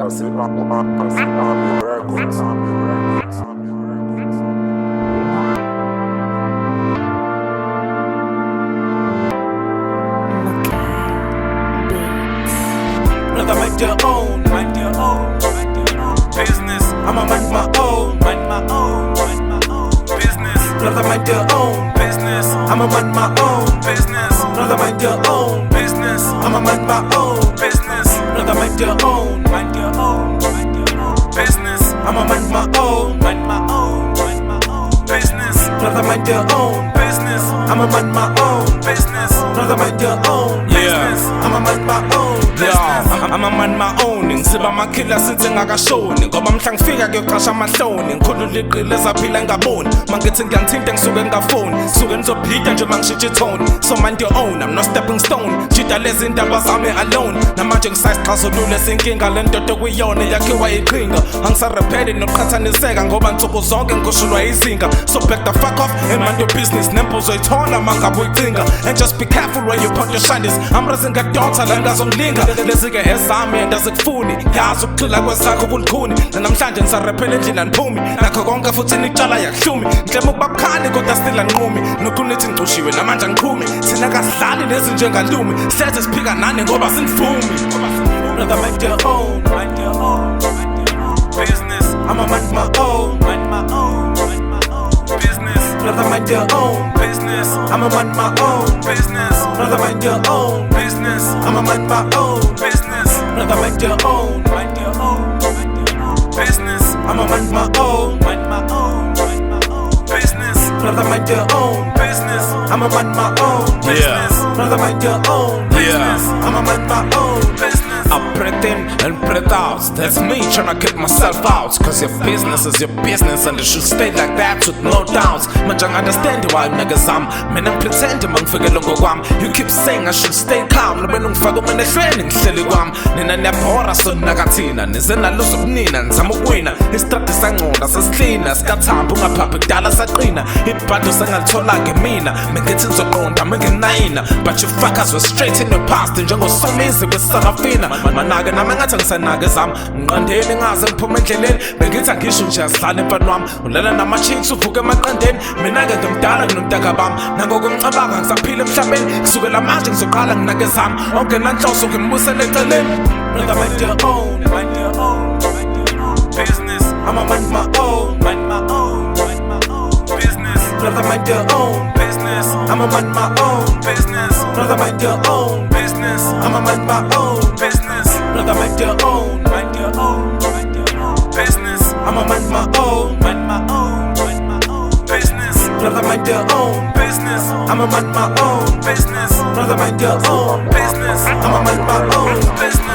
Brother, mind your own business. I'ma mind my own business. Brother, mind your own business. I'ma mind my own business. Brother, mind your own business. I'ma mind my own business. Brother, mind your own business. I'ma mind my own business. Brother, mind your own business. I'ma mind my own business. Brother, mind your own business. I'ma mind my own business. I'ma mind my own. Ngiziba amakhila since ngakashoni ngoba mhla ngifika kuyoqasha amahloni ngikhulula iqile ezaphila ngaboni mangithi ngiyangithinta ngisuke ngafoni suke ngizophida nje mangishintsha itone so mind your own. I'm not stepping stone jida lezi ndaba zami alone namanje ngisayixazulule senkinga le ndodo kuyona yakhiwa iqhinga angisarepheli noqhathaniseka ngoba nsuku zonke ngikushulwa izinga so back the fuck off and mind your business nembuzo ithola mangabe uyithinga and just be careful when you point your shinies. I'm raising a daughter la ngazongilinga lezi ke ezami ndazikufuni yazi ukuxila kwesakho kulikhuni namhlanje ngisarephela endlini andiphumi nakho konke futhi nitshala yakuhlumi nhlema ukubabukhali kodwa still anqumi nokunethi ngicushiwe namanje angiqhumi thina kasidlali lezi njengalumi sethe siphika nani ngoba sinifumi. Brother, mind your own business. I'ma mind my own business. Brother, mind your own business. I'ma mind my own business. Brother, mind your own business. I'ma mind my own business. Brother, mind your own business. I'ma mind my own business. Brother, mind your own business. I'ma mind my own business. Brother, mind your own business. I'ma mind my own business. I breathe in and breathe out. That's me trying to kick myself out. Cause your business is your business and it should stay like that with no doubts. Manje understand why niggas mina ngipretend mangifike kwami. You keep saying I should stay calm Lobena ungifaka umenehlweni ngihleli kwami nina niyabhora so nakathina nize naluza ukunina nizama ukuwina istrati sangcola sesihlina sikathamba ungaphaphi kudala saqina ibhado sengalithola ngemina mengithi ngizoqonda menginayina but you fuckers were straight in your past njengosomizi kwesarafina manake nami ngathi ngisanake zami ngiqandeni ngaze ngiphuma endleleni bengithi angisho nje asidlala emfani wami ulala nama-chicks uvuke emaqandeni mina-ke ngimdala kunomntaka bami nangoko ngicabanga ngisaphila emhlabeni kusukela manje ngizoqala nginake zami ongenanhloso ngimbusele eceleni. Brother, mind your own business. I'ma mind my own business. Brother, mind your own business. I'ma mind my own business. Brother, mind your own business. I'ma mind my own business. Brother, mind your own business. I'ma mind my own business. Brother, mind your own business. I'ma mind my own business. Brother, mind your own business. I'ma mind my own business.